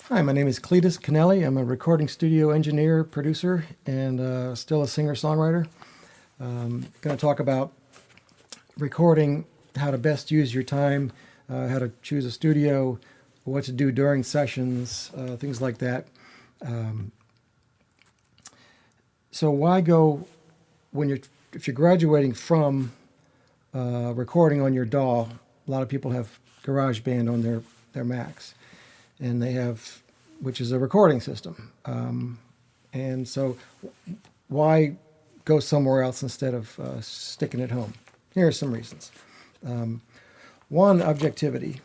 Hi, my name is Cletus Kennelly. I'm a recording studio engineer, producer, and still a singer-songwriter. Going to talk about recording, how to best use your time, how to choose a studio, what to do during sessions, things like that. So why go if you're graduating from recording on your DAW? A lot of people have GarageBand on their Macs, and they have, which is a recording system. And so why go somewhere else instead of sticking at home? Here are some reasons. One, objectivity.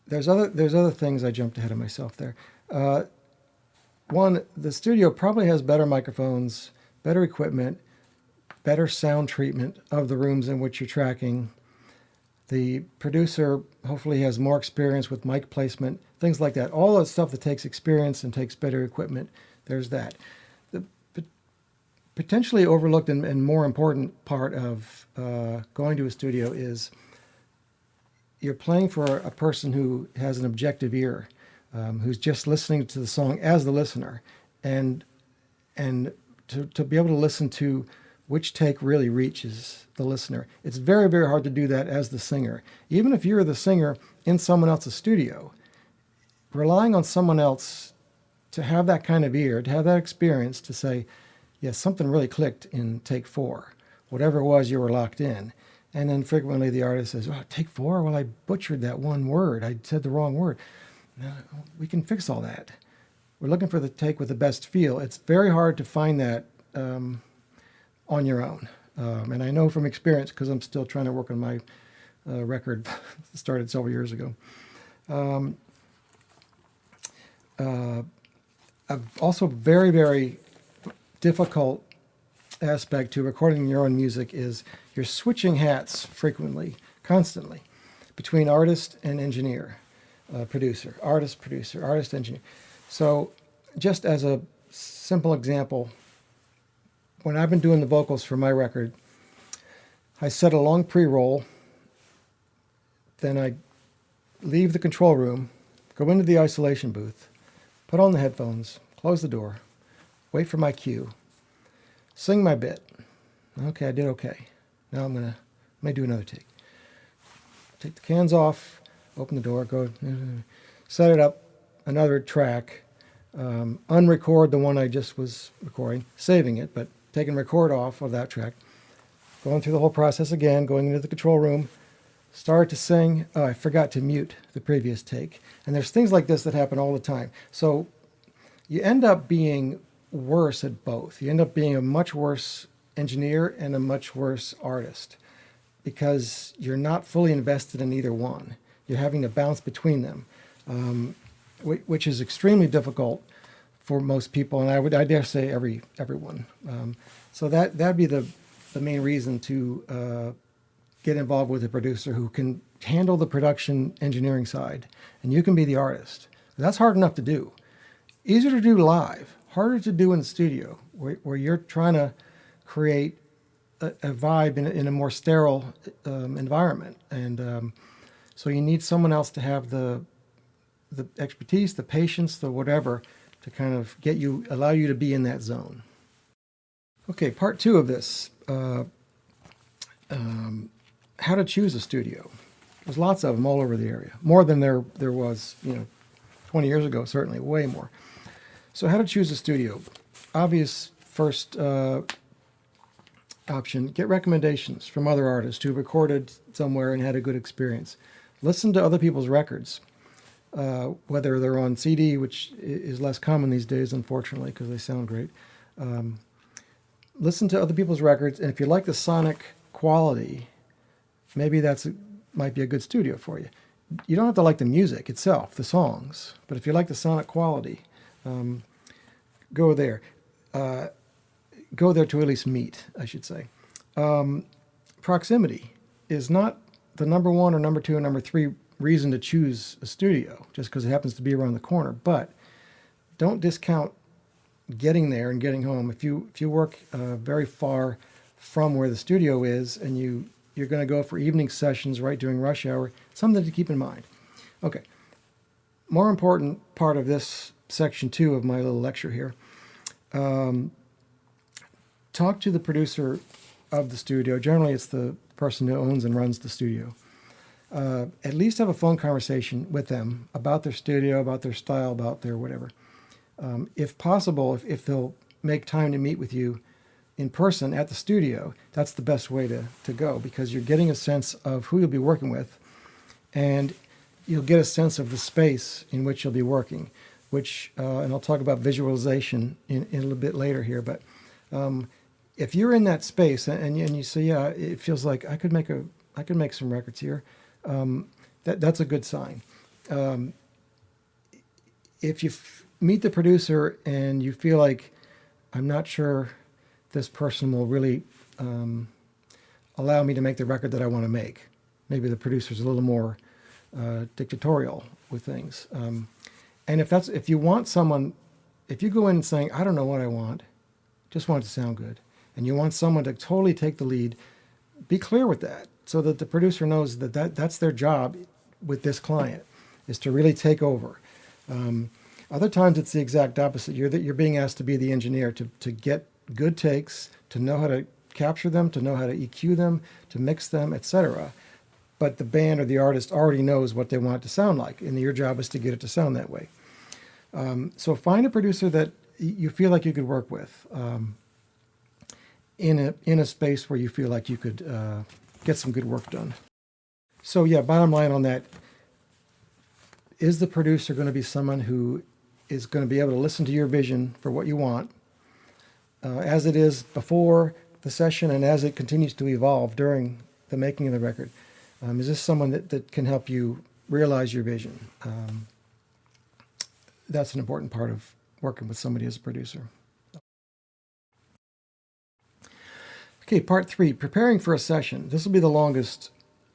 There's other things. I jumped ahead of myself there. One, the studio probably has better microphones, better equipment, better sound treatment of the rooms in which you're tracking. The producer hopefully has more experience with mic placement, things like that. All that stuff that takes experience and takes better equipment, there's that. The potentially overlooked and more important part of going to a studio is you're playing for a person who has an objective ear, who's just listening to the song as the listener, and to be able to listen to which take really reaches the listener. It's very, very hard to do that as the singer. Even if you're the singer in someone else's studio, relying on someone else to have that kind of ear, to have that experience to say, yes, something really clicked in take 4, whatever it was you were locked in. And then frequently the artist says, oh, take 4? Well, I butchered that one word. I said the wrong word. No, we can fix all that. We're looking for the take with the best feel. It's very hard to find that on your own. And I know from experience, because I'm still trying to work on my record that started several years ago. Also very, very difficult aspect to recording your own music is you're switching hats frequently, constantly, between artist and engineer, producer, artist, engineer. So just as a simple example, when I've been doing the vocals for my record, I set a long pre-roll, then I leave the control room, go into the isolation booth, put on the headphones, close the door, wait for my cue, sing my bit. Okay, I did okay. Now I'm gonna do another take. Take the cans off, open the door, go set it up, another track, unrecord the one I just was recording, saving it, but taking record off of that track, going through the whole process again, going into the control room, start to sing. Oh, I forgot to mute the previous take. And there's things like this that happen all the time. So you end up being worse at both. You end up being a much worse engineer and a much worse artist because you're not fully invested in either one. You're having to bounce between them, which is extremely difficult for most people, and I dare say everyone. So that'd be the main reason to get involved with a producer who can handle the production engineering side, and you can be the artist. That's hard enough to do. Easier to do live, harder to do in the studio, where you're trying to create a vibe in a more sterile environment, and so you need someone else to have the expertise, the patience, the whatever, to kind of allow you to be in that zone. Okay, part 2 of this, how to choose a studio. There's lots of them all over the area, more than there was, 20 years ago, certainly, way more. So how to choose a studio. Obvious first option, get recommendations from other artists who recorded somewhere and had a good experience. Listen to other people's records. Whether they're on CD, which is less common these days, unfortunately, because they sound great. Listen to other people's records, and if you like the sonic quality, maybe might be a good studio for you. You don't have to like the music itself, the songs, but if you like the sonic quality, go there. Go there to at least meet, I should say. Proximity is not the number 1 or number 2 or number 3 reason to choose a studio just because it happens to be around the corner, but don't discount getting there and getting home. If you work very far from where the studio is and you're going to go for evening sessions right during rush hour, something to keep in mind. Okay, more important part of this section 2 of my little lecture here, talk to the producer of the studio. Generally, it's the person who owns and runs the studio. At least have a phone conversation with them about their studio, about their style, about their whatever. If possible, if they'll make time to meet with you in person at the studio, that's the best way to go, because you're getting a sense of who you'll be working with, and you'll get a sense of the space in which you'll be working, which, and I'll talk about visualization in a little bit later here, but if you're in that space and you say, yeah, it feels like I could make some records here, that's a good sign. If you meet the producer and you feel like, I'm not sure this person will really allow me to make the record that I want to make. Maybe the producer's a little more dictatorial with things. And if you want someone, if you go in saying, I don't know what I want, just want it to sound good, and you want someone to totally take the lead, be clear with that so that the producer knows that's their job with this client, is to really take over. Other times it's the exact opposite. You're being asked to be the engineer, to get good takes, to know how to capture them, to know how to EQ them, to mix them, etc. But the band or the artist already knows what they want it to sound like, and your job is to get it to sound that way. So find a producer that you feel like you could work with in a space where you feel like you could get some good work done. So yeah, bottom line on that, is the producer going to be someone who is going to be able to listen to your vision for what you want, as it is before the session and as it continues to evolve during the making of the record? Is this someone that can help you realize your vision? That's an important part of working with somebody as a producer. Okay, part 3, preparing for a session. This will be the longest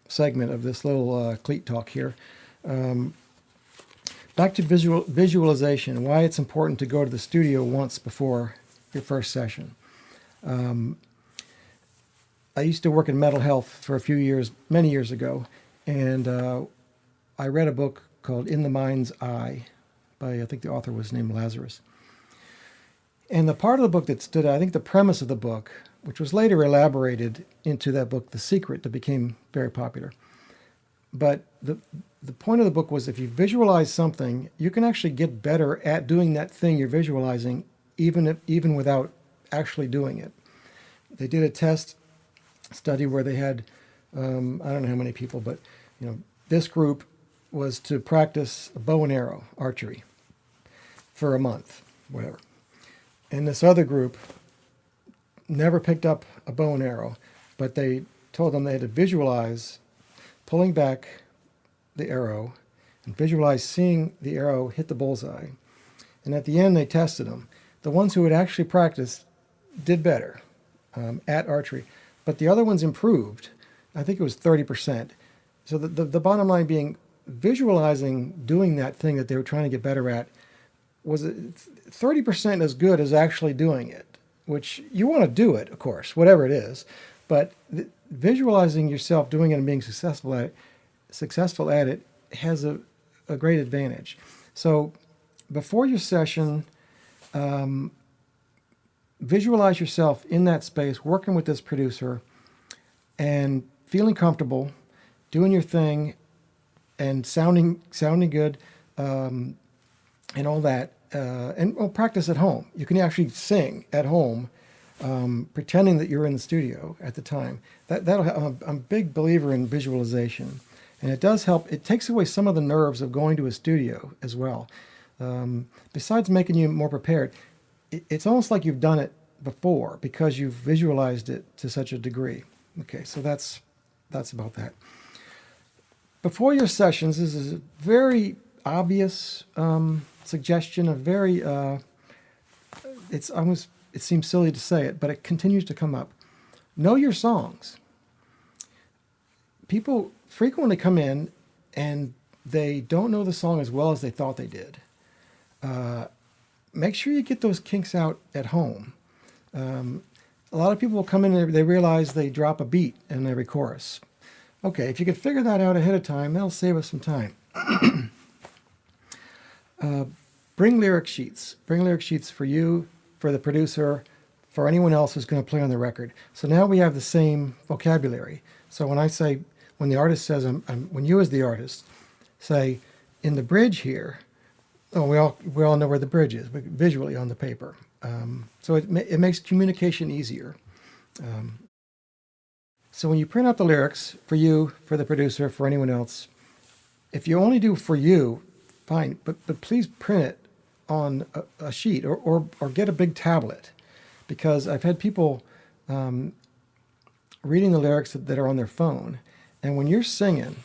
segment of this little cleat talk here. Back to visualization and why it's important to go to the studio once before your first session. I used to work in mental health for a few years, many years ago, and I read a book called In the Mind's Eye by, I think the author was named Lazarus. And the part of the book that stood out, I think the premise of the book, which was later elaborated into that book, The Secret, that became very popular. But the point of the book was, if you visualize something, you can actually get better at doing that thing you're visualizing, even without actually doing it. They did a test study where they had, I don't know how many people, but this group was to practice a bow and arrow, archery, for a month, whatever. And this other group never picked up a bow and arrow, but they told them they had to visualize pulling back the arrow and visualize seeing the arrow hit the bullseye. And at the end, they tested them. The ones who had actually practiced did better at archery, but the other ones improved. I think it was 30%. So the bottom line being, visualizing doing that thing that they were trying to get better at was 30% as good as actually doing it, which you want to do it, of course, whatever it is, but visualizing yourself doing it and being successful at it has a great advantage. So before your session, visualize yourself in that space, working with this producer and feeling comfortable, doing your thing and sounding good, and all that. And practice at home. You can actually sing at home, pretending that you're in the studio at the time. That'll help. I'm a big believer in visualization, and it does help. It takes away some of the nerves of going to a studio as well. Besides making you more prepared, it's almost like you've done it before because you've visualized it to such a degree. Okay, so that's about that. Before your sessions, this is a very obvious suggestion, a very it seems silly to say it, but it continues to come up. Know your songs. People frequently come in and they don't know the song as well as they thought they did. Make sure you get those kinks out at home. A lot of people will come in and they realize they drop a beat in every chorus. Okay, if you could figure that out ahead of time, that'll save us some time. Bring lyric sheets. Bring lyric sheets for you, for the producer, for anyone else who's going to play on the record. So now we have the same vocabulary. So when the artist says, when you as the artist say, in the bridge here, oh, we all know where the bridge is, but visually on the paper. So it makes communication easier. So when you print out the lyrics for you, for the producer, for anyone else, if you only do for you, fine, but please print it on a sheet or get a big tablet, because I've had people reading the lyrics that are on their phone, and when you're singing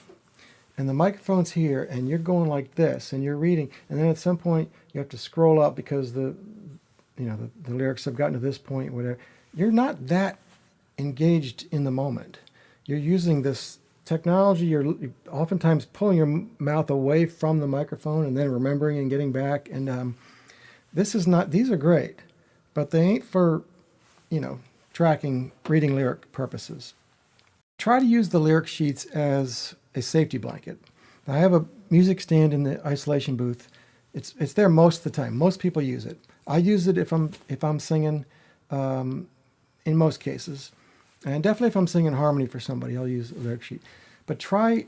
and the microphone's here and you're going like this and you're reading, and then at some point you have to scroll up because the lyrics have gotten to this point, whatever, you're not that engaged in the moment. You're using this technology, you're oftentimes pulling your mouth away from the microphone and then remembering and getting back, and these are great, but they ain't for tracking reading lyric purposes. Try to use the lyric sheets as a safety blanket. Now, I have a music stand in the isolation booth. It's there most of the time. Most people use it. I use it if I'm singing, in most cases, and definitely if I'm singing harmony for somebody, I'll use a lyric sheet. But try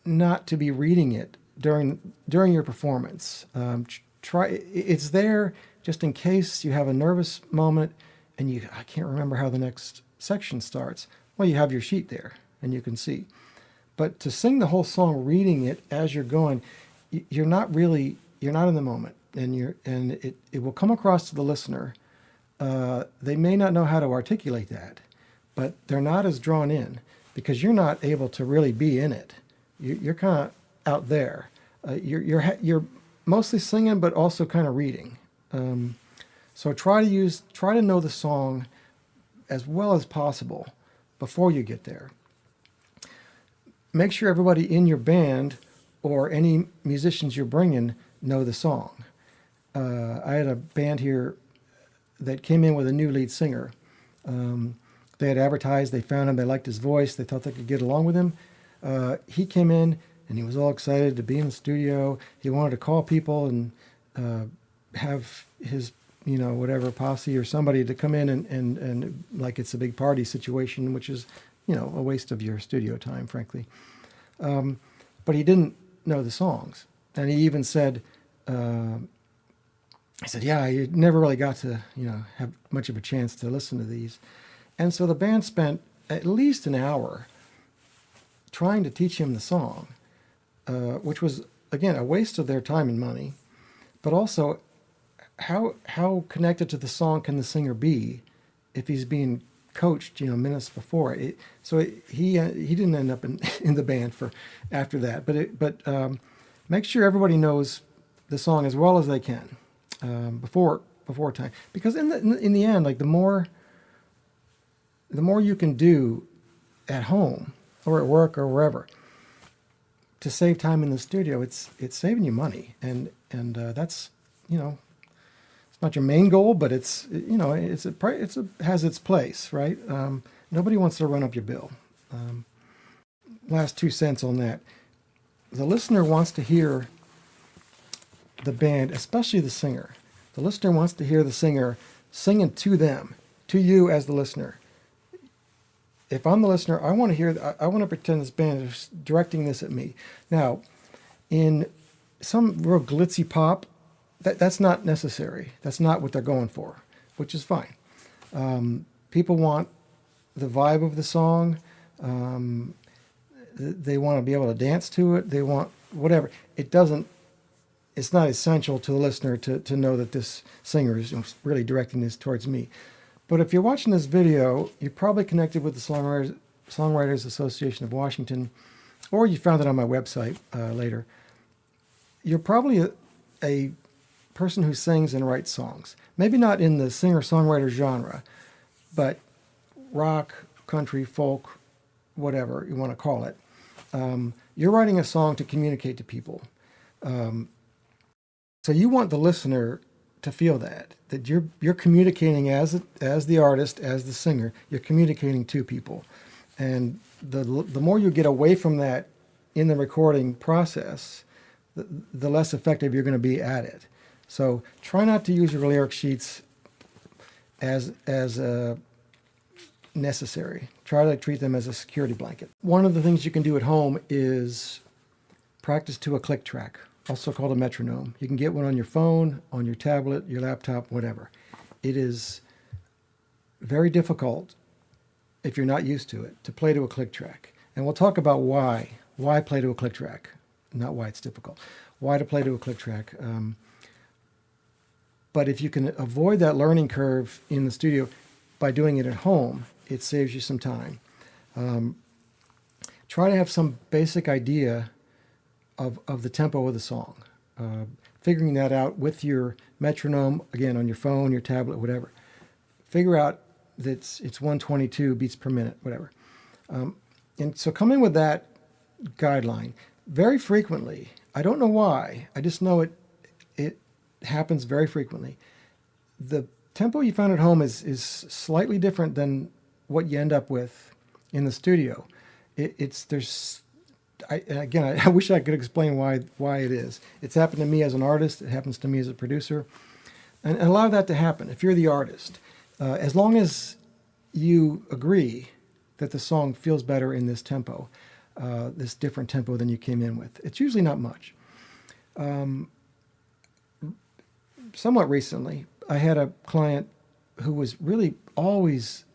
not to be reading it during your performance. It's there just in case you have a nervous moment and I can't remember how the next section starts. Well, you have your sheet there and you can see. But to sing the whole song reading it as you're going, you're not in the moment, and it will come across to the listener. They may not know how to articulate that, but they're not as drawn in because you're not able to really be in it. You're kind of out there. You're mostly singing, but also kind of reading. So try to know the song as well as possible before you get there. Make sure everybody in your band or any musicians you're bringing know the song. I had a band here that came in with a new lead singer. They had advertised, they found him, they liked his voice, they thought they could get along with him. He came in and he was all excited to be in the studio. He wanted to call people and have his, whatever posse or somebody to come in and like it's a big party situation, which is, a waste of your studio time, frankly. But he didn't know the songs. And he even said, yeah, I never really got to, have much of a chance to listen to these. And so the band spent at least an hour trying to teach him the song, which was, again, a waste of their time and money, but also how connected to the song can the singer be if he's being coached, minutes before. He didn't end up in the band for after that, but make sure everybody knows the song as well as they can before time, because in the end, like the more you can do at home or at work or wherever to save time in the studio, it's saving you money, and that's it's not your main goal, but it has its place, right? Nobody wants to run up your bill. Last 2 cents on that. The listener wants to hear the band, especially the singer. The listener wants to hear the singer singing to them, to you as the listener. If I'm the listener, I want to pretend this band is directing this at me. Now, in some real glitzy pop, that's not necessary. That's not what they're going for, which is fine. People want the vibe of the song. They want to be able to dance to it. They want whatever. It's not essential to the listener to know that this singer is really directing this towards me. But if you're watching this video, you're probably connected with the Songwriters Association of Washington, or you found it on my website later. You're probably a person who sings and writes songs. Maybe not in the singer-songwriter genre, but rock, country, folk, whatever you want to call it. You're writing a song to communicate to people. So you want the listener to feel that you're communicating as the artist, as the singer, you're communicating to people. And the more you get away from that in the recording process, the less effective you're going to be at it. So try not to use your lyric sheets as necessary. Try to treat them as a security blanket. One of the things you can do at home is practice to a click track, also called a metronome. You can get one on your phone, on your tablet, your laptop, whatever. It is very difficult, if you're not used to it, to play to a click track. And we'll talk about why play to a click track, not why it's difficult. Why to play to a click track. But if you can avoid that learning curve in the studio by doing it at home, it saves you some time. Try to have some basic idea of the tempo of the song. Figuring that out with your metronome, again, on your phone, your tablet, whatever. Figure out that it's 122 beats per minute, whatever. And so come in with that guideline. Very frequently, I don't know why, I just know it happens very frequently. The tempo you found at home is slightly different than what you end up with in the studio. I wish I could explain why it is. It's happened to me as an artist. It happens to me as a producer. And allow that to happen if you're the artist. As long as you agree that the song feels better in this tempo, this different tempo than you came in with. It's usually not much. Somewhat recently, I had a client who was really always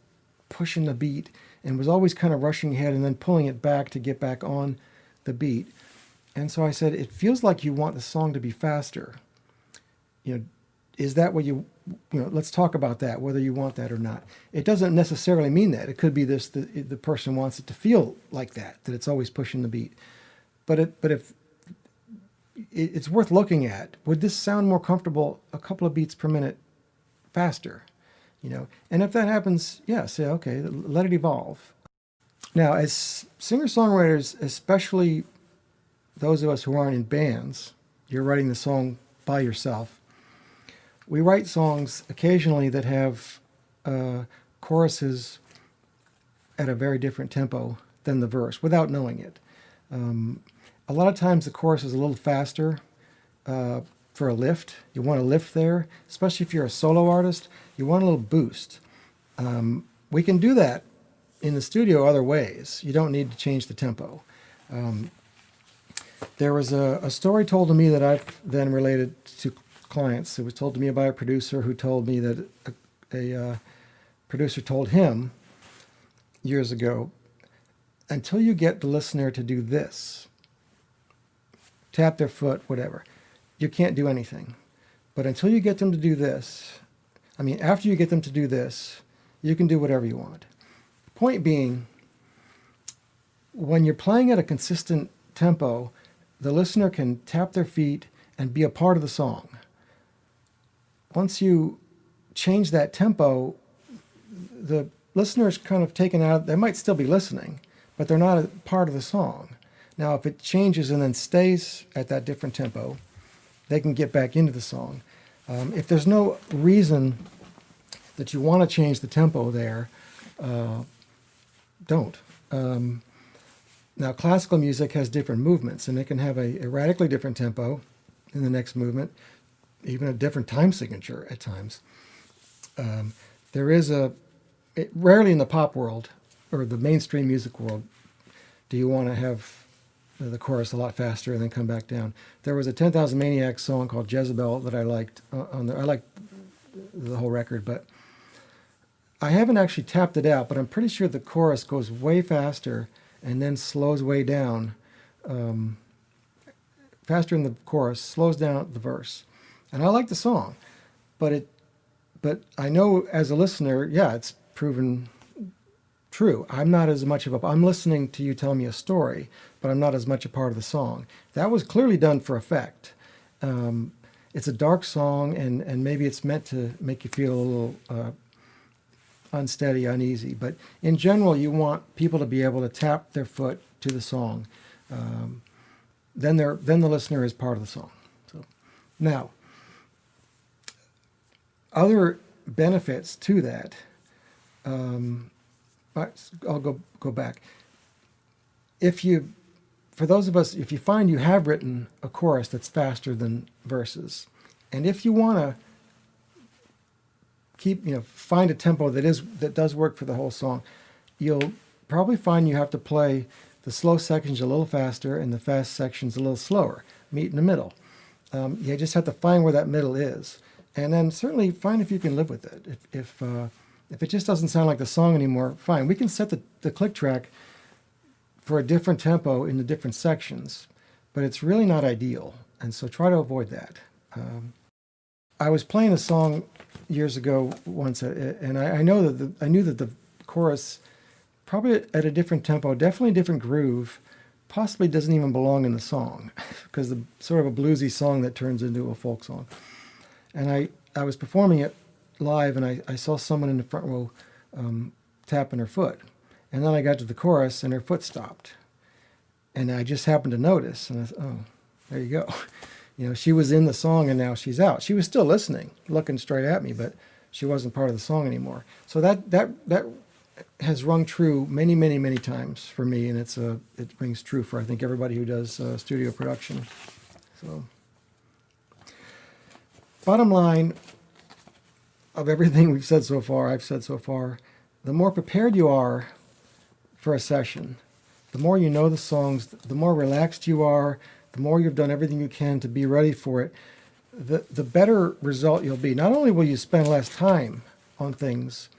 pushing the beat and was always kind of rushing ahead and then pulling it back to get back on the beat. And so I said, it feels like you want the song to be faster. Is that what let's talk about that, whether you want that or not. It doesn't necessarily mean that. It could be the person wants it to feel like that it's always pushing the beat. But if it's worth looking at, would this sound more comfortable a couple of beats per minute faster? And if that happens, yeah, say, okay, let it evolve. Now, as singer-songwriters, especially those of us who aren't in bands, you're writing the song by yourself. We write songs occasionally that have choruses at a very different tempo than the verse without knowing it. A lot of times the chorus is a little faster for a lift. You want a lift there, especially if you're a solo artist. You want a little boost. We can do that in the studio other ways. You don't need to change the tempo. There was a story told to me that I've then related to clients. It was told to me by a producer who told me that a producer told him years ago, until you get the listener to do this, tap their foot, whatever, you can't do anything. But until you get them to do this, after you get them to do this, you can do whatever you want. Point being, when you're playing at a consistent tempo, the listener can tap their feet and be a part of the song. Once you change that tempo, the listener's kind of taken out. They might still be listening, but they're not a part of the song. Now, if it changes and then stays at that different tempo, they can get back into the song. If there's no reason that you want to change the tempo there, don't. Now, classical music has different movements, and it can have a radically different tempo in the next movement, even a different time signature at times. There is rarely in the pop world or the mainstream music world do you want to have the chorus a lot faster and then come back down. There was a 10,000 Maniacs song called Jezebel that I liked. I liked the whole record, but I haven't actually tapped it out, but I'm pretty sure the chorus goes way faster and then slows way down. Faster in the chorus, slows down the verse. And I like the song, but I know as a listener, yeah, it's proven true. I'm not as much I'm listening to you tell me a story, but I'm not as much a part of the song. That was clearly done for effect. It's a dark song, and maybe it's meant to make you feel a little unsteady, uneasy. But in general, you want people to be able to tap their foot to the song. Then the listener is part of the song. So now, other benefits to that. I'll go back. If you for those of us, if you find you have written a chorus that's faster than verses, and if you want to find a tempo that does work for the whole song, you'll probably find you have to play the slow sections a little faster and the fast sections a little slower. Meet in the middle. You just have to find where that middle is, and then certainly find if you can live with it. If it just doesn't sound like the song anymore, fine. We can set the click track for a different tempo in the different sections, but it's really not ideal, and so try to avoid that. I was playing a song years ago once, and I knew that the chorus, probably at a different tempo, definitely a different groove, possibly doesn't even belong in the song, because the sort of a bluesy song that turns into a folk song. And I was performing it live, and I saw someone in the front row tapping her foot. And then I got to the chorus, and her foot stopped. And I just happened to notice, and I thought, oh, there you go. She was in the song, and now she's out. She was still listening, looking straight at me, but she wasn't part of the song anymore. So that has rung true many, many, many times for me, and it rings true for, I think, everybody who does studio production. So, bottom line of everything I've said so far, the more prepared you are for a session, the more you know the songs, the more relaxed you are, the more you've done everything you can to be ready for it, the better result you'll be. Not only will you spend less time on things,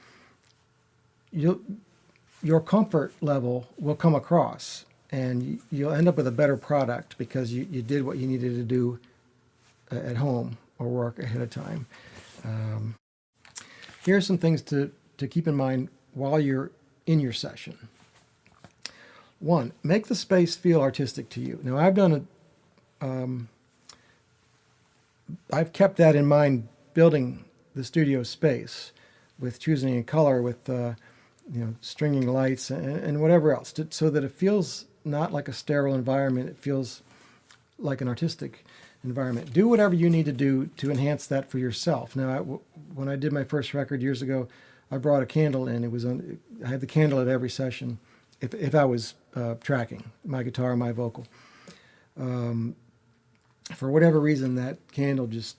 your comfort level will come across, and you'll end up with a better product because you did what you needed to do at home or work ahead of time. Here are some things to keep in mind while you're in your session. 1, make the space feel artistic to you. Now, I've kept that in mind building the studio space with choosing a color, with stringing lights and whatever else, so that it feels not like a sterile environment. It feels like an artistic environment. Do whatever you need to do to enhance that for yourself. Now, when I did my first record years ago, I brought a candle in. I had the candle at every session if I was tracking my guitar and my vocal. For whatever reason, that candle just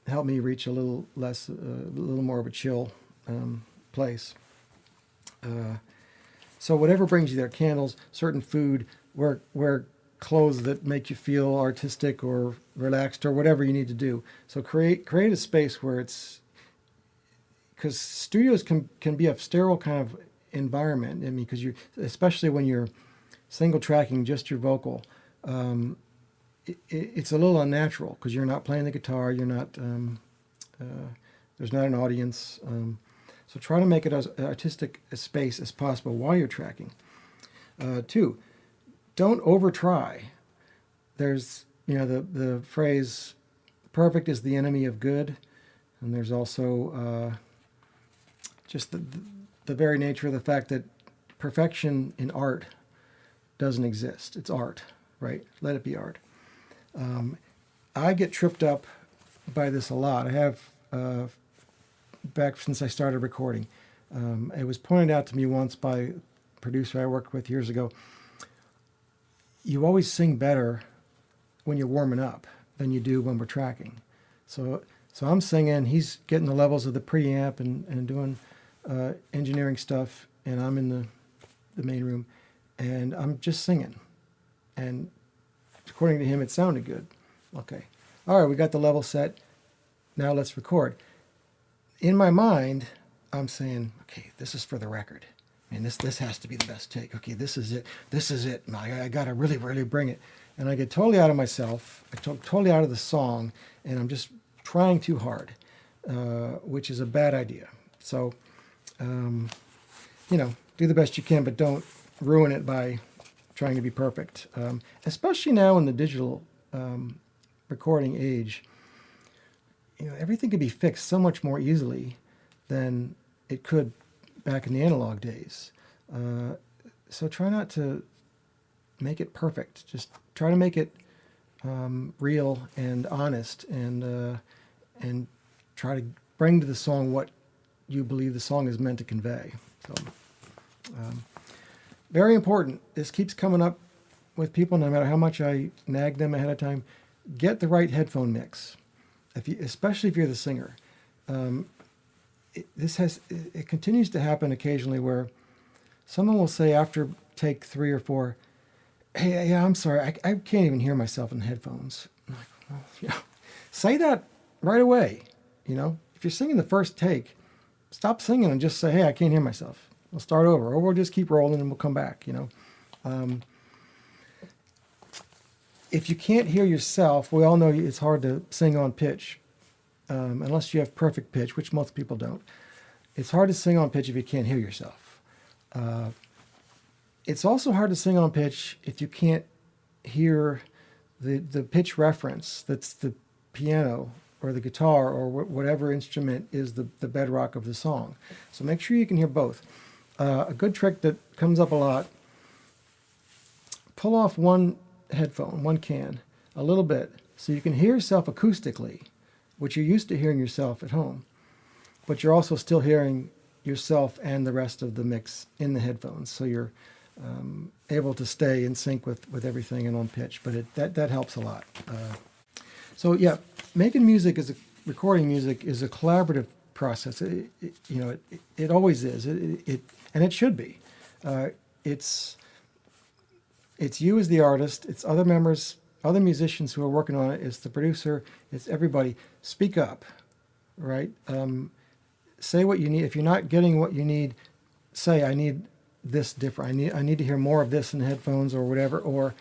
helped me reach a little more of a chill place. So whatever brings you there, candles, certain food, wear clothes that make you feel artistic or relaxed, or whatever you need to do. So create a space where because studios can be a sterile kind of environment. I mean, because especially when you're single tracking just your vocal, it's a little unnatural because you're not playing the guitar, you're not, there's not an audience. So try to make it as artistic a space as possible while you're tracking. 2, don't over try. There's, the phrase, perfect is the enemy of good. And there's also just the very nature of the fact that perfection in art doesn't exist. It's art, right? Let it be art. I get tripped up by this a lot. I have, back since I started recording. It was pointed out to me once by a producer I worked with years ago. You always sing better when you're warming up than you do when we're tracking. So I'm singing, he's getting the levels of the preamp and doing engineering stuff, and I'm in the main room, and I'm just singing. And according to him, it sounded good. Okay. All right, we got the level set. Now let's record. In my mind, I'm saying, okay, this is for the record. And this has to be the best take. Okay, this is it. This is it. I got to really, really bring it. And I get totally out of myself. I totally out of the song, and I'm just trying too hard, which is a bad idea. So, do the best you can, but don't ruin it by trying to be perfect. Especially now in the digital recording age, everything can be fixed so much more easily than it could back in the analog days. So try not to make it perfect. Just try to make it real and honest, and try to bring to the song what you believe the song is meant to convey. So, very important. This keeps coming up with people, no matter how much I nag them ahead of time, get the right headphone mix. Especially if you're the singer. It continues to happen occasionally where someone will say after take 3 or 4, "Hey, yeah, I'm sorry, I can't even hear myself in headphones." I'm like, well, say that right away. If you're singing the first take, stop singing and just say, "Hey, I can't hear myself. We'll start over," or we'll just keep rolling and we'll come back. If you can't hear yourself, we all know it's hard to sing on pitch, unless you have perfect pitch, which most people don't. It's hard to sing on pitch if you can't hear yourself. It's also hard to sing on pitch if you can't hear the pitch reference that's the piano or the guitar or whatever instrument is the bedrock of the song. So make sure you can hear both. A good trick that comes up a lot, pull off one headphone, one can, a little bit, so you can hear yourself acoustically, which you're used to hearing yourself at home, but you're also still hearing yourself and the rest of the mix in the headphones, so you're able to stay in sync with everything and on pitch. But that helps a lot. So yeah, making music recording music is a collaborative process. It always is. And it should be. It's you as the artist, it's other members, other musicians who are working on it, it's the producer, it's everybody. Speak up, right? Say what you need. If you're not getting what you need, say, "I need this different. I need to hear more of this in headphones," or whatever, or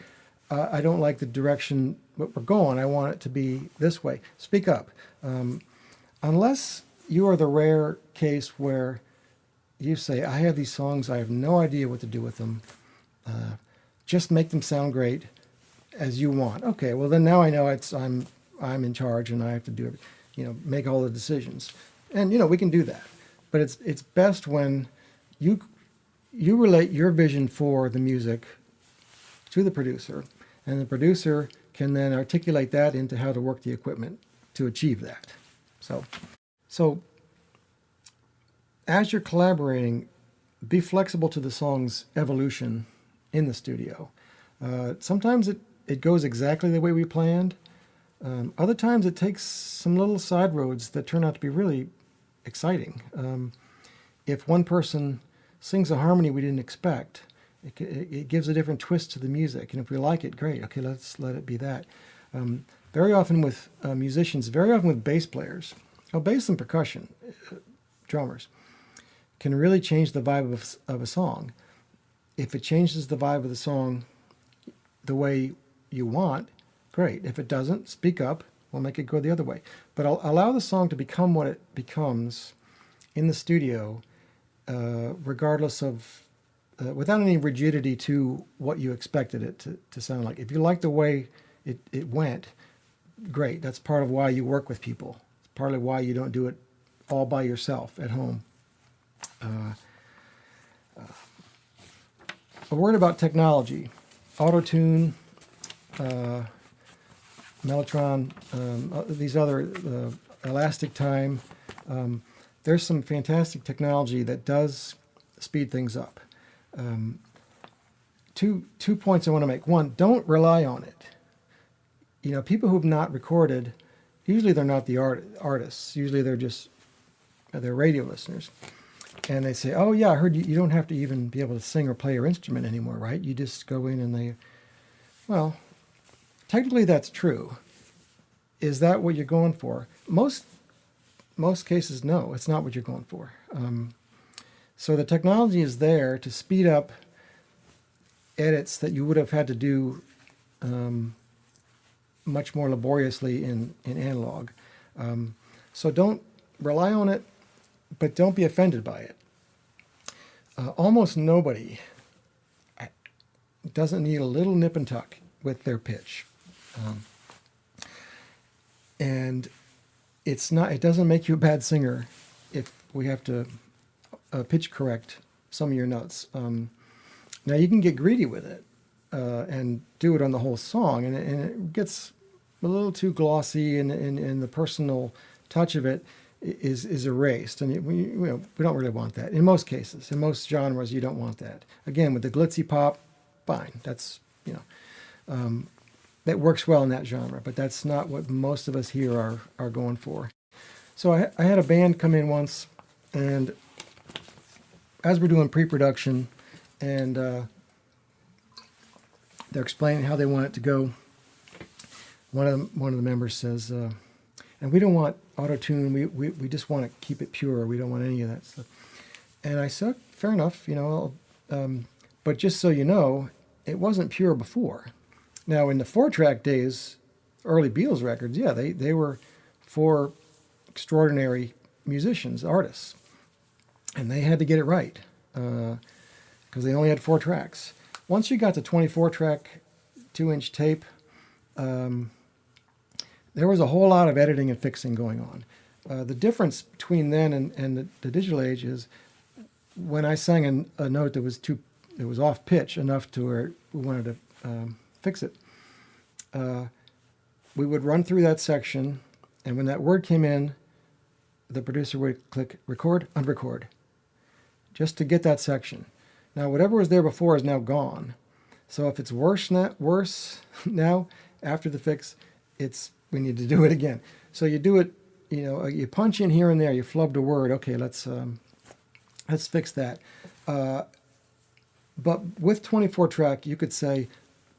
"I don't like the direction we're going. I want it to be this way." Speak up. Unless you are the rare case where you say, "I have these songs, I have no idea what to do with them. Just make them sound great as you want." Okay, well then now I know I'm in charge and I have to do it, make all the decisions. And we can do that. But it's best when you relate your vision for the music to the producer, and the producer can then articulate that into how to work the equipment to achieve that. So as you're collaborating, be flexible to the song's evolution in the studio. Sometimes it goes exactly the way we planned. Other times it takes some little side roads that turn out to be really exciting. If one person sings a harmony we didn't expect, it gives a different twist to the music. And if we like it, great. Okay, let's let it be that. Very often with musicians, very often with bass players, bass and percussion, drummers, can really change the vibe of a song. If it changes the vibe of the song the way you want, great. If it doesn't, speak up. We'll make it go the other way. But allow the song to become what it becomes in the studio, regardless of, without any rigidity to what you expected it to sound like. If you like the way it went, great. That's part of why you work with people. It's partly why you don't do it all by yourself at home. A word about technology. Auto-Tune, Mellotron, these other, Elastic Time. There's some fantastic technology that does speed things up. Two points I want to make. One, don't rely on it. People who've not recorded, usually they're not the artists. Usually they're radio listeners. And they say, "Oh yeah, I heard you don't have to even be able to sing or play your instrument anymore, right? You just go in and well, technically that's true. Is that what you're going for? Most cases, no, it's not what you're going for. So the technology is there to speed up edits that you would have had to do much more laboriously in analog. So don't rely on it, but don't be offended by it. Almost nobody doesn't need a little nip and tuck with their pitch. And it doesn't make you a bad singer if we have to pitch correct some of your notes. Now you can get greedy with it and do it on the whole song, and it gets a little too glossy, and the personal touch of it is erased, and we don't really want that in most cases. In most genres, you don't want that. Again, with the glitzy pop, fine. That's that works well in that genre, but that's not what most of us here are going for. So I had a band come in once, and as we're doing pre-production, and they're explaining how they want it to go, one of the members says, and we don't want auto-tune, we just want to keep it pure, we don't want any of that stuff. And I said, fair enough, but just so you know, it wasn't pure before. Now, in the 4-track days, early Beatles records, yeah, they were 4 extraordinary musicians, artists, and they had to get it right because they only had 4 tracks. Once you got to 24-track 2-inch tape, there was a whole lot of editing and fixing going on. The difference between then and the digital age is when I sang a note that was off pitch enough to where we wanted to fix it, we would run through that section, and when that word came in, the producer would click record, unrecord, just to get that section. Now, whatever was there before is now gone. So if it's worse now after the fix, we need to do it again. So you do it, you punch in here and there, you flubbed a word. Okay, let's fix that. But with 24-track, you could say,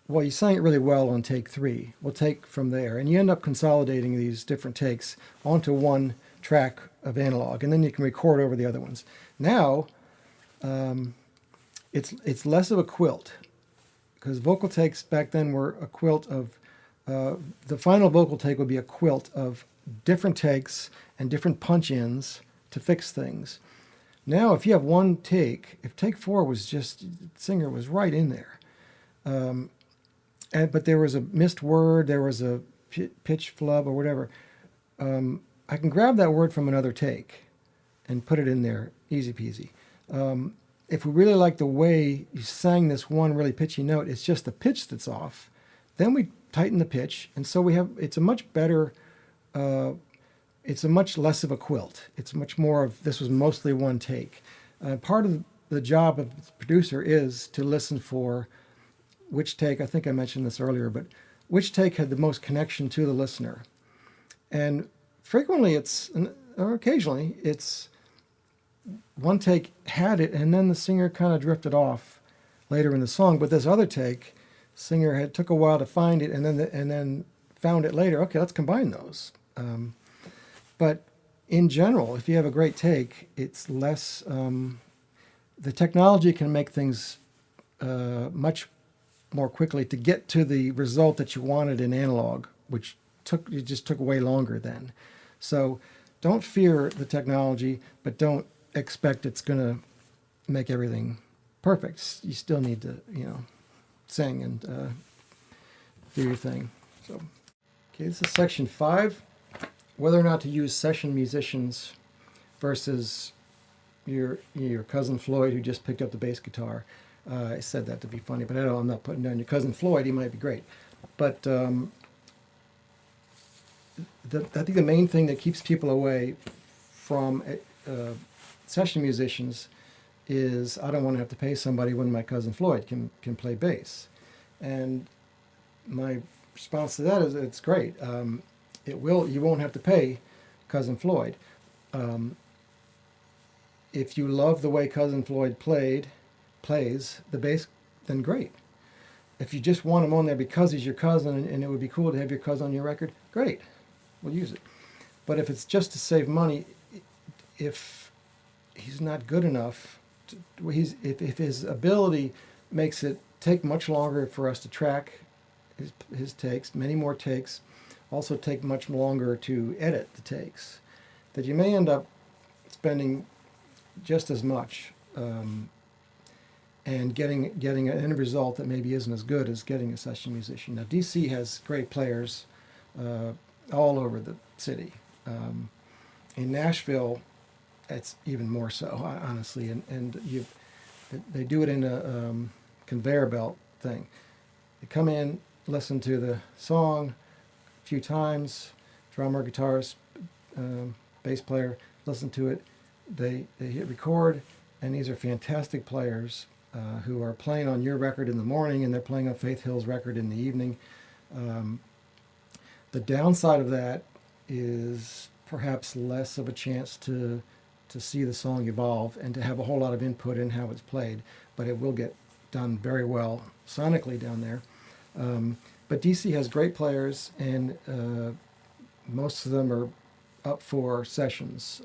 well, you sang it really well on take 3. We'll take from there. And you end up consolidating these different takes onto one track of analog, and then you can record over the other ones. Now, it's less of a quilt, because vocal takes back then were a quilt of, the final vocal take would be a quilt of different takes and different punch-ins to fix things. Now, if you have one take, if take 4 was just, the singer was right in there, but there was a missed word, there was a pitch flub or whatever, I can grab that word from another take and put it in there, easy peasy. If we really like the way you sang this one really pitchy note, it's just the pitch that's off, then we tighten the pitch, and so it's a much better, it's a much less of a quilt. It's much more of, this was mostly one take. Part of the job of the producer is to listen for which take, I think I mentioned this earlier, but which take had the most connection to the listener. And frequently or occasionally, it's one take had it, and then the singer kind of drifted off later in the song, but this other take, singer took a while to find it, and then found it later. Okay, let's combine those. But in general, if you have a great take, it's less, the technology can make things much more quickly to get to the result that you wanted in analog, which it just took way longer then. So don't fear the technology, but don't expect it's going to make everything perfect. You still need to, sing and do your thing. So, okay, this is section 5. Whether or not to use session musicians versus your cousin Floyd, who just picked up the bass guitar. I said that to be funny, but I'm not putting down your cousin Floyd. He might be great. But I think the main thing that keeps people away from session musicians is, I don't want to have to pay somebody when my cousin Floyd can play bass. And my response to that is, it's great. You won't have to pay cousin Floyd. If you love the way cousin Floyd plays the bass, then great. If you just want him on there because he's your cousin and it would be cool to have your cousin on your record, great, we'll use it. But if it's just to save money, if he's not good enough, if his ability makes it take much longer for us to track his takes, many more takes, also take much longer to edit the takes, that you may end up spending just as much and getting an end result that maybe isn't as good as getting a session musician. Now, DC has great players all over the city. In Nashville, it's even more so, honestly, and they do it in a conveyor belt thing. They come in, listen to the song a few times, drummer, guitarist, bass player, listen to it, they hit record, and these are fantastic players. who are playing on your record in the morning and they're playing on Faith Hill's record in the evening. The downside of that is perhaps less of a chance to see the song evolve and to have a whole lot of input in how it's played, but it will get done very well sonically down there. But DC has great players, and most of them are up for sessions,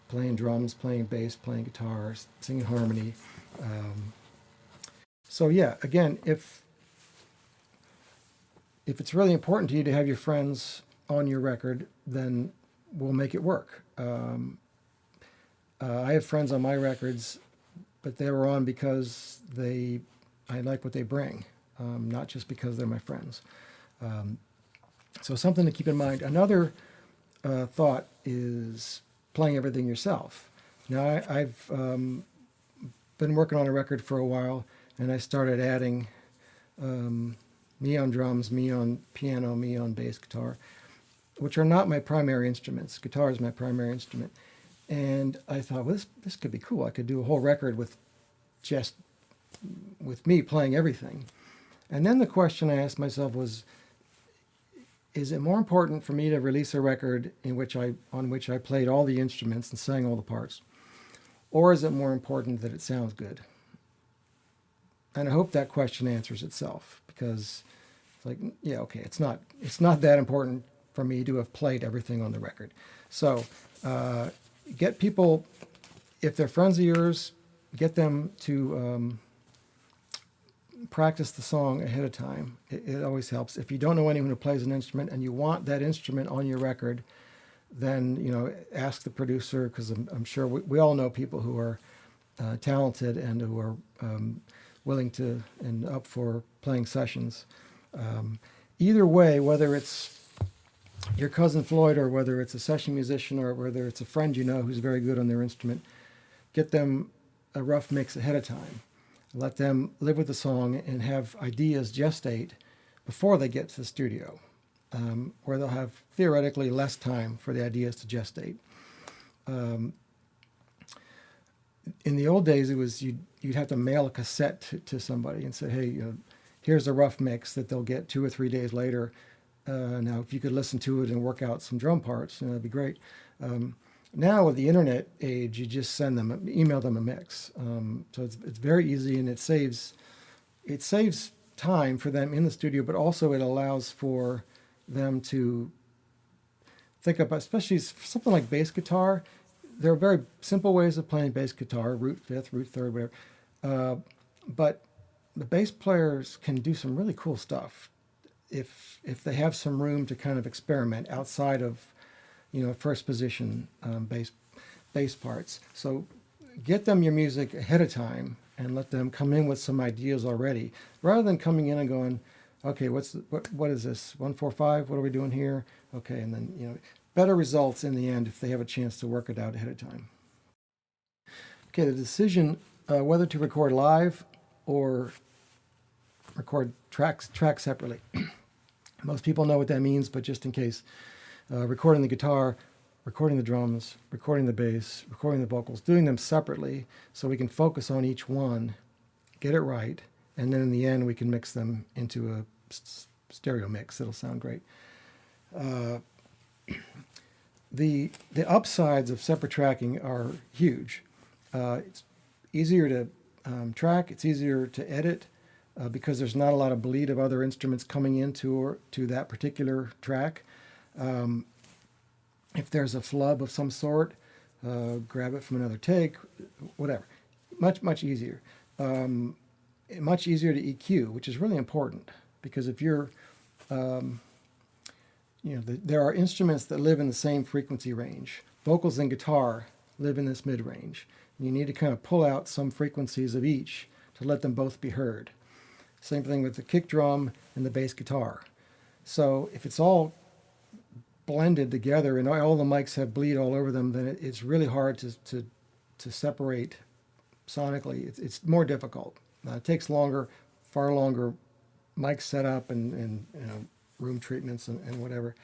playing drums, playing bass, playing guitar, singing harmony. So yeah, again, if it's really important to you to have your friends on your record, then we'll make it work. I have friends on my records, but they were on because I like what they bring, not just because they're my friends. So something to keep in mind. Another thought is playing everything yourself. Now, I've been working on a record for a while, and I started adding me on drums, me on piano, me on bass guitar, which are not my primary instruments. Guitar is my primary instrument. And I thought, well, this could be cool. I could do a whole record with me playing everything. And then the question I asked myself was, is it more important for me to release a record on which I played all the instruments and sang all the parts? Or is it more important that it sounds good? And I hope that question answers itself, because it's like, yeah, okay, it's not that important for me to have played everything on the record. So get people, if they're friends of yours, get them to practice the song ahead of time. It always helps. If you don't know anyone who plays an instrument and you want that instrument on your record, then ask the producer, because I'm sure we all know people who are talented and who are willing to and up for playing sessions. Either way, whether it's your cousin Floyd or whether it's a session musician or whether it's a friend who's very good on their instrument, get them a rough mix ahead of time. Let them live with the song and have ideas gestate before they get to the studio, where they'll have theoretically less time for the ideas to gestate. In the old days, it was you'd have to mail a cassette to somebody and say, hey, here's a rough mix that they'll get 2 or 3 days later. Now, if you could listen to it and work out some drum parts, that'd be great. Now with the internet age, you just email them a mix. So it's very easy, and it saves time for them in the studio, but also it allows for them to think about, especially something like bass guitar. There are very simple ways of playing bass guitar, root fifth, root third, whatever. But the bass players can do some really cool stuff if they have some room to kind of experiment outside of first position bass parts. So get them your music ahead of time and let them come in with some ideas already, rather than coming in and going, okay, what is this 1-4-5? What are we doing here? Okay, and then better results in the end if they have a chance to work it out ahead of time. Okay, the decision whether to record live or record tracks separately. Most people know what that means, but just in case, recording the guitar, recording the drums, recording the bass, recording the vocals, doing them separately so we can focus on each one, get it right, and then in the end we can mix them into a stereo mix. It'll sound great. The upsides of separate tracking are huge. It's easier to track, it's easier to edit, because there's not a lot of bleed of other instruments coming into that particular track. If there's a flub of some sort, grab it from another take, whatever. Much easier. Much easier to EQ, which is really important, because if you're, there are instruments that live in the same frequency range. Vocals and guitar live in this mid-range. You need to kind of pull out some frequencies of each to let them both be heard. Same thing with the kick drum and the bass guitar. So if it's all blended together and all the mics have bleed all over them, then it's really hard to separate sonically. It's more difficult. It takes longer, far longer mic setup and room treatments and whatever.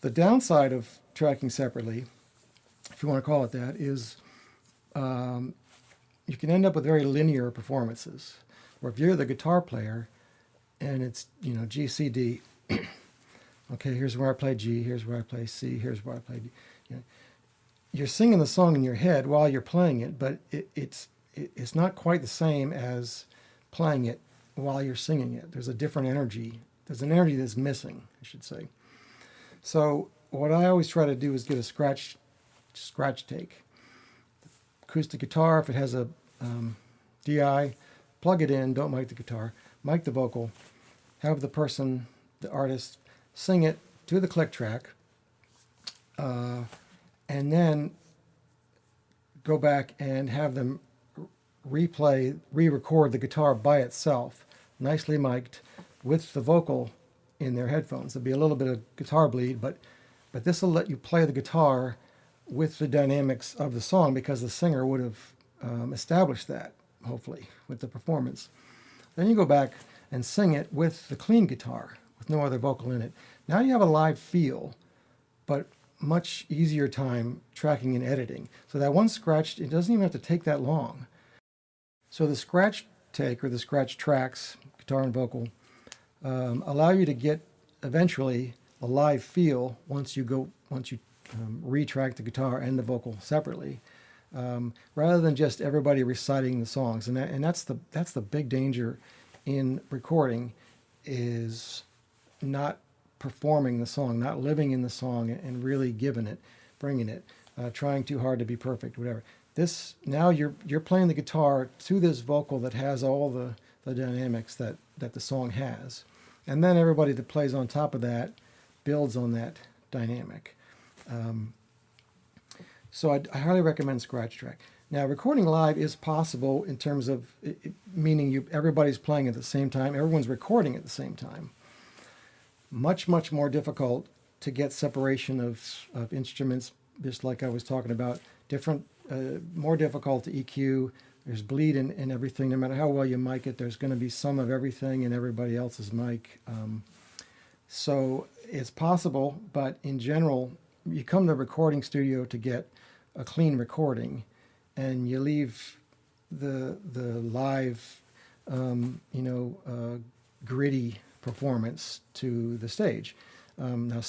The downside of tracking separately, if you want to call it that, is you can end up with very linear performances. Where if you're the guitar player and it's, you know, G, C, D, okay, here's where I play G, here's where I play C, here's where I play D. You know, you're singing the song in your head while you're playing it, but it's not quite the same as playing it while you're singing it. There's a different energy. There's an energy that's missing, I should say. So what I always try to do is get a scratch take. Acoustic guitar, if it has a DI, plug it in, don't mic the guitar, mic the vocal, have the person, the artist, sing it to the click track, and then go back and have them re-record the guitar by itself, nicely mic'd, with the vocal in their headphones. There'll be a little bit of guitar bleed, but this will let you play the guitar with the dynamics of the song, because the singer would have established that, hopefully, with the performance. Then you go back and sing it with the clean guitar, with no other vocal in it. Now you have a live feel, but much easier time tracking and editing. So that one scratch, it doesn't even have to take that long. So the scratch take, or the scratch tracks, guitar and vocal, allow you to get eventually a live feel once you retrack the guitar and the vocal separately, rather than just everybody reciting the songs. And that's the big danger in recording, is not performing the song, not living in the song and really giving it, bringing it, trying too hard to be perfect, whatever. This, now you're playing the guitar to this vocal that has all the dynamics that the song has. And then everybody that plays on top of that builds on that dynamic. So I highly recommend Scratch Track. Now, recording live is possible in terms of, meaning everybody's playing at the same time, everyone's recording at the same time. Much more difficult to get separation of instruments, just like I was talking about. Different, more difficult to EQ. There's bleed in everything. No matter how well you mic it, there's going to be some of everything in everybody else's mic. So it's possible, but in general, you come to a recording studio to get a clean recording, and you leave the live, gritty performance to the stage. Now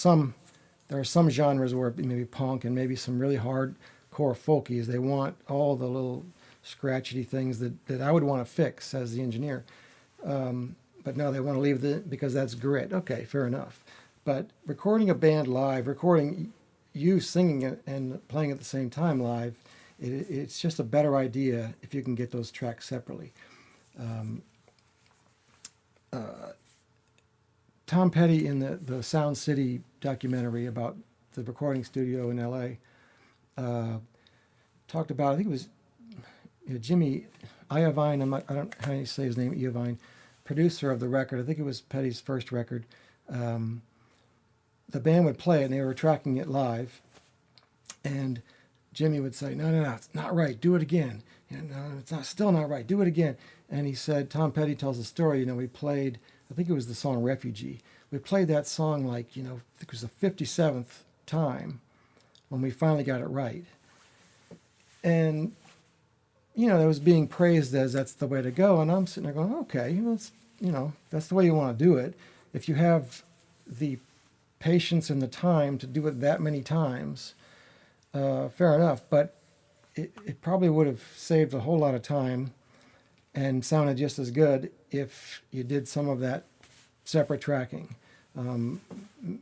there are some genres where maybe punk and maybe some really hardcore folkies, they want all the little scratchy things that I would want to fix as the engineer. But no, they want to leave because that's grit. Okay, fair enough. But recording a band live, recording you singing it and playing at the same time live, it's just a better idea if you can get those tracks separately. Tom Petty, in the Sound City documentary about the recording studio in LA, talked about, I think it was Jimmy Iovine, I don't know how you say his name, Iovine, producer of the record. I think it was Petty's first record. The band would play it and they were tracking it live, and Jimmy would say, no, it's not right, do it again. No, it's still not right, do it again. And he said, Tom Petty tells the story, we played, I think it was the song Refugee. We played that song I think it was the 57th time when we finally got it right. And, it was being praised as that's the way to go. And I'm sitting there going, okay, that's the way you want to do it. If you have the patience and the time to do it that many times, fair enough. But it probably would have saved a whole lot of time and sounded just as good if you did some of that separate tracking.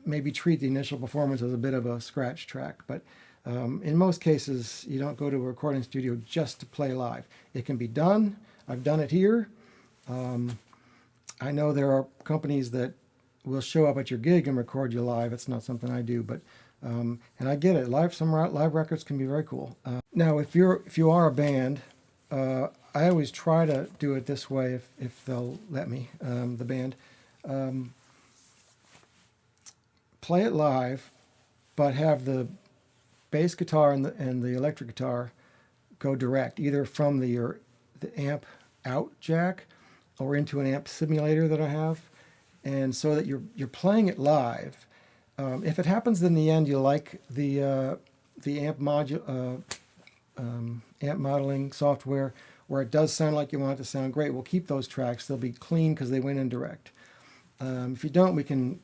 Maybe treat the initial performance as a bit of a scratch track, but in most cases, you don't go to a recording studio just to play live. It can be done. I've done it here. I know there are companies that will show up at your gig and record you live. It's not something I do, but and I get it. Some live records can be very cool. Now, if you are a band, I always try to do it this way if they'll let me. The band play it live, but have the bass guitar and the electric guitar go direct, either from the amp out jack or into an amp simulator that I have, and so that you're playing it live. If it happens in the end you like the amp modeling software, where it does sound like you want it to sound, great, we'll keep those tracks. They'll be clean because they went in direct. If you don't, we can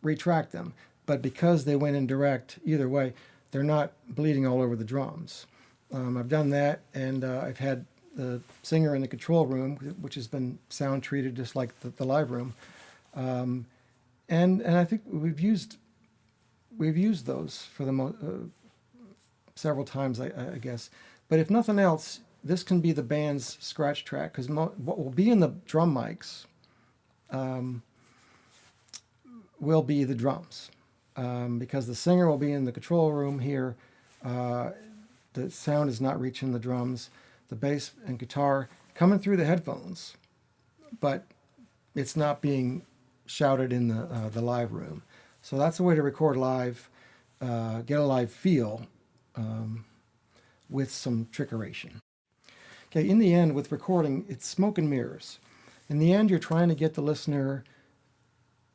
retract them. But because they went in direct, either way, they're not bleeding all over the drums. I've done that, and I've had the singer in the control room, which has been sound treated just like the live room. And I think we've used those for the several times, I guess. But if nothing else, this can be the band's scratch track, because what will be in the drum mics will be the drums, because the singer will be in the control room here. The sound is not reaching the drums, the bass and guitar coming through the headphones, but it's not being shouted in the live room. So that's a way to record live, get a live feel with some trickeration. Okay, in the end, with recording, it's smoke and mirrors. In the end, you're trying to get the listener,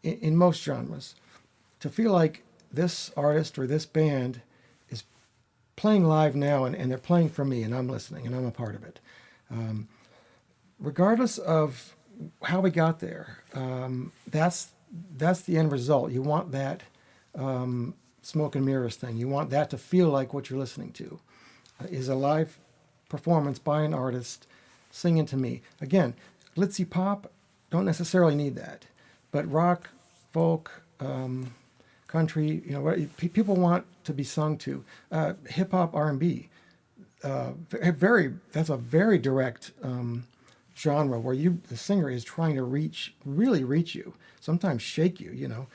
in most genres, to feel like this artist or this band is playing live now, and they're playing for me, and I'm listening, and I'm a part of it. Regardless of how we got there, that's the end result. You want that smoke and mirrors thing. You want that to feel like what you're listening to is a live performance by an artist singing to me. Again, glitzy pop, don't necessarily need that, but rock, folk, country, people want to be sung to. Hip hop, R&B, that's a very direct genre where the singer is trying to really reach you, sometimes shake you,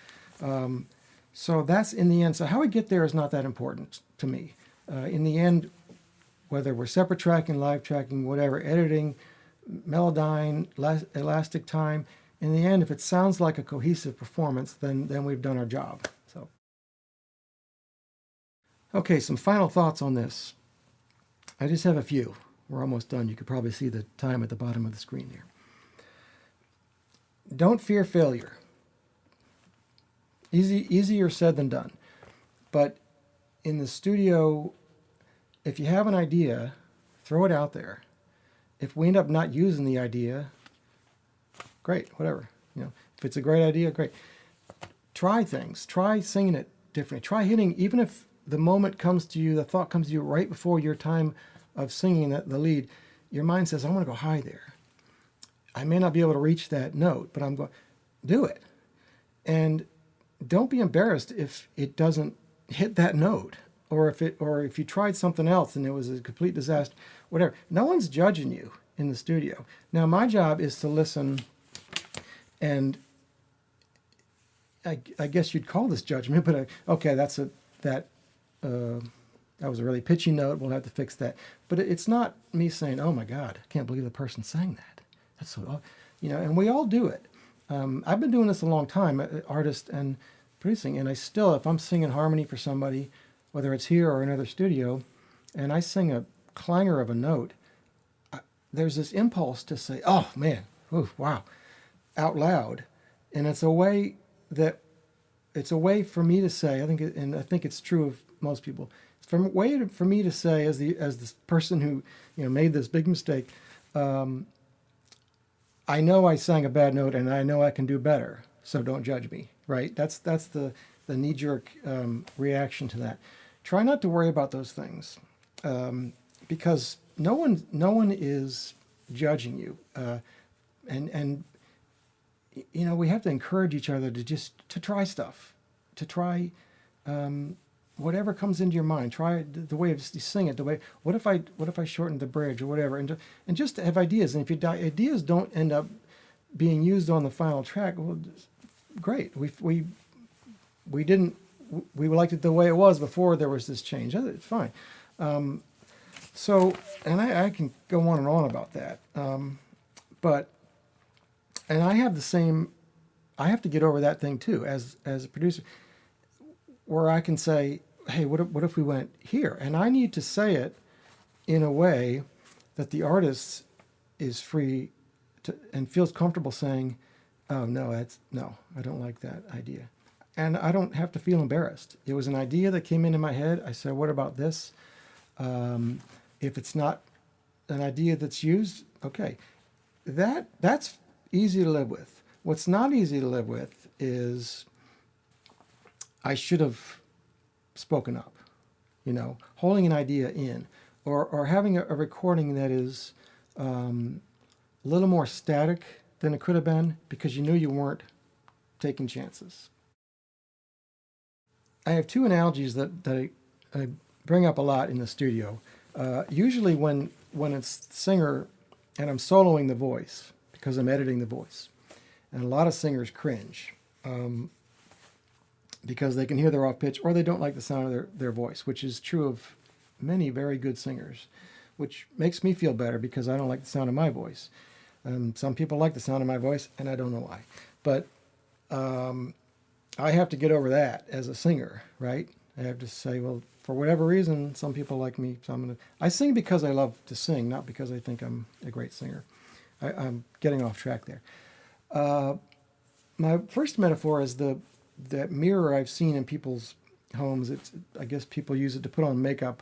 so that's in the end. So how we get there is not that important to me. In the end, whether we're separate tracking, live tracking, whatever, editing, melodyne, elastic time, in the end, if it sounds like a cohesive performance, then we've done our job. So, okay, some final thoughts on this. I just have a few. We're almost done. You could probably see the time at the bottom of the screen here. Don't fear failure. Easier said than done. But in the studio, if you have an idea, throw it out there. If we end up not using the idea, great, whatever. If it's a great idea, great. Try things. Try singing it differently. Try hitting, even if the moment comes to you, the thought comes to you right before your time of singing the lead, your mind says, I want to go high there. I may not be able to reach that note, but I'm going to do it. And don't be embarrassed if it doesn't hit that note, or if you tried something else and it was a complete disaster, whatever. No one's judging you in the studio. Now, my job is to listen, and I guess you'd call this judgment, but okay, that was a really pitchy note. We'll have to fix that. But it's not me saying, "Oh my God, I can't believe the person sang that." That's so, and we all do it. I've been doing this a long time, artist and producing, and I still, if I'm singing harmony for somebody, whether it's here or another studio, and I sing a clangor of a note, there's this impulse to say, "Oh man, ooh, wow," out loud, and it's a way for me to say, I think it's true of most people. It's a way for me to say, as this person who made this big mistake, I know I sang a bad note, and I know I can do better. So don't judge me, right? That's the knee-jerk reaction to that. Try not to worry about those things, because no one is judging you, and we have to encourage each other to try stuff, to try whatever comes into your mind. Try the way you sing it. What if I shortened the bridge or whatever, and just to have ideas. And if your ideas don't end up being used on the final track, well, great. We liked it the way it was before there was this change. It's fine. So, and I can go on and on about that. And I have the same. I have to get over that thing too, as a producer, where I can say, hey, what if we went here? And I need to say it in a way that the artist is free to and feels comfortable saying, oh, no, I don't like that idea. And I don't have to feel embarrassed. It was an idea that came into my head. I said, what about this? If it's not an idea that's used, okay, that's easy to live with. What's not easy to live with is I should have spoken up, holding an idea in, or having a recording that is a little more static than it could have been because you knew you weren't taking chances. I have two analogies that I bring up a lot in the studio. Usually when it's the singer and I'm soloing the voice because I'm editing the voice. And a lot of singers cringe because they can hear they're off pitch or they don't like the sound of their voice, which is true of many very good singers, which makes me feel better because I don't like the sound of my voice. Some people like the sound of my voice, and I don't know why. But I have to get over that as a singer, right? I have to say, well, for whatever reason, some people like me, so I sing because I love to sing, not because I think I'm a great singer. I'm getting off track there. My first metaphor is that mirror I've seen in people's homes. I guess people use it to put on makeup.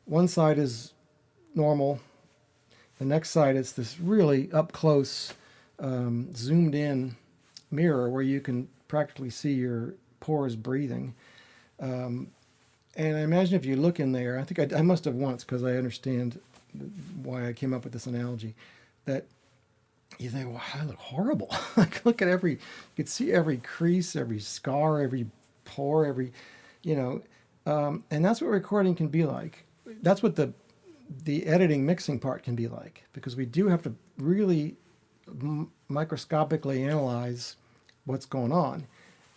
One side is normal. The next side is this really up close, zoomed in mirror where you can practically see your pores breathing. And I imagine if you look in there, I think I must have once, because I understand why I came up with this analogy, that you think, wow, I look horrible. Like, look at you could see every crease, every scar, every pore, and that's what recording can be like. That's what the editing mixing part can be like, because we do have to really microscopically analyze what's going on.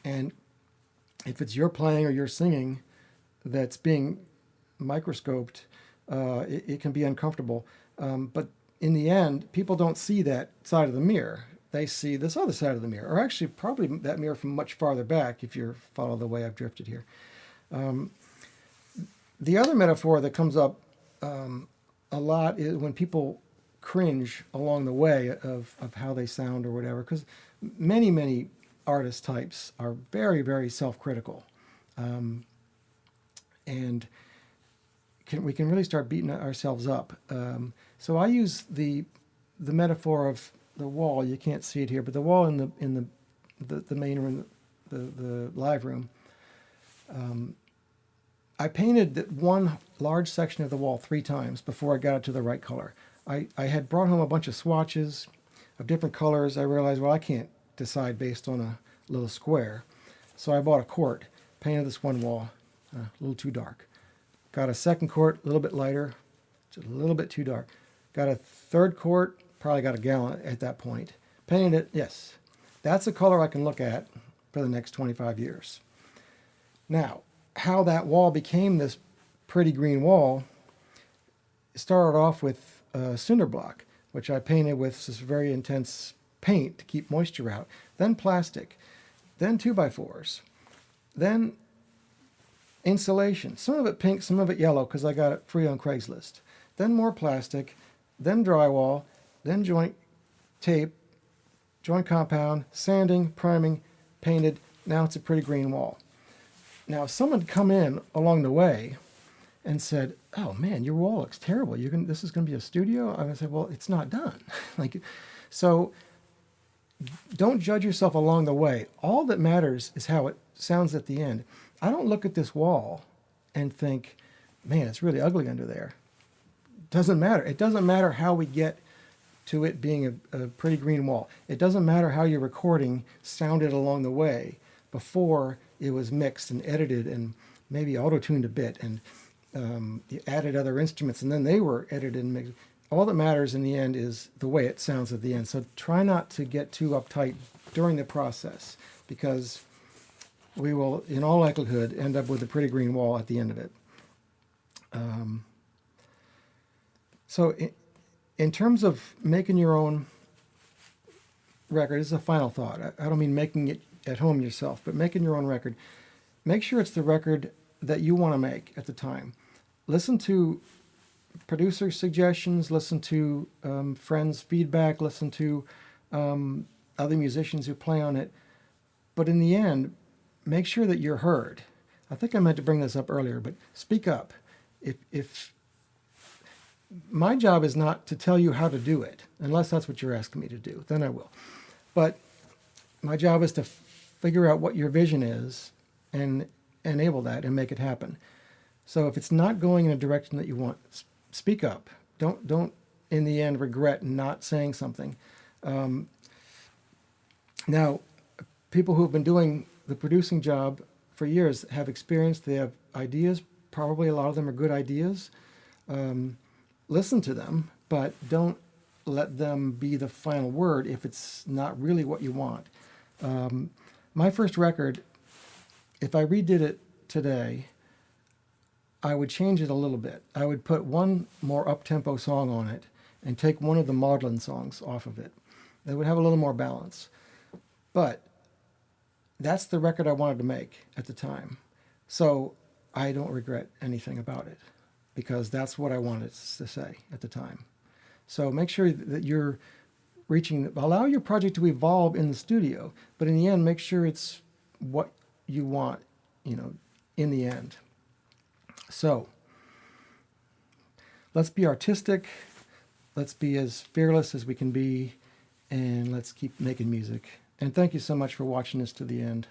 And if it's your playing or your singing that's being microscoped, it can be uncomfortable. But in the end, people don't see that side of the mirror. They see this other side of the mirror, or actually probably that mirror from much farther back if you follow the way I've drifted here. The other metaphor that comes up a lot is when people cringe along the way of how they sound or whatever, because many artist types are very, very self-critical. And we can really start beating ourselves up. So I use the metaphor of the wall. You can't see it here, but the wall in the main room, the live room. I painted that one large section of the wall 3 times before I got it to the right color. I had brought home a bunch of swatches of different colors. I realized, well, I can't decide based on a little square. So I bought a quart, painted this one wall a little too dark. Got a second quart, a little bit lighter, just a little bit too dark. Got a third quart, probably got a gallon at that point. Painted it, yes. That's a color I can look at for the next 25 years. Now, how that wall became this pretty green wall started off with cinder block, which I painted with this very intense paint to keep moisture out, then plastic, then 2x4s, then insulation, some of it pink, some of it yellow because I got it free on Craigslist, then more plastic, then drywall, then joint tape, joint compound, sanding, priming, painted. Now it's a pretty green wall. Now, if someone had come in along the way and said, "Oh man, your wall looks terrible. This is going to be a studio." I would say, "Well, it's not done." So don't judge yourself along the way. All that matters is how it sounds at the end. I don't look at this wall and think, "Man, it's really ugly under there." Doesn't matter. It doesn't matter how we get to it being a pretty green wall. It doesn't matter how your recording sounded along the way before it was mixed and edited and maybe auto-tuned a bit and you added other instruments and then they were edited and mixed. All that matters in the end is the way it sounds at the end. So try not to get too uptight during the process, because we will, in all likelihood, end up with a pretty green wall at the end of it. So in terms of making your own record, this is a final thought. I don't mean making it at home yourself, but making your own record. Make sure it's the record that you want to make at the time. Listen to producer suggestions, listen to friends' feedback, listen to other musicians who play on it. But in the end, make sure that you're heard. I think I meant to bring this up earlier, but speak up. If my job is not to tell you how to do it, unless that's what you're asking me to do, then I will. But my job is to figure out what your vision is and enable that and make it happen. So if it's not going in a direction that you want, speak up. Don't in the end regret not saying something. Now, people who have been doing the producing job for years have experience, they have ideas, probably a lot of them are good ideas. Listen to them, but don't let them be the final word if it's not really what you want. My first record, if I redid it today, I would change it a little bit. I would put one more up-tempo song on it and take one of the maudlin songs off of it. It would have a little more balance. But that's the record I wanted to make at the time. So I don't regret anything about it because that's what I wanted to say at the time. So make sure that you're allow your project to evolve in the studio, but in the end, make sure it's what you want, in the end. So let's be artistic. Let's be as fearless as we can be, and let's keep making music. And thank you so much for watching this to the end.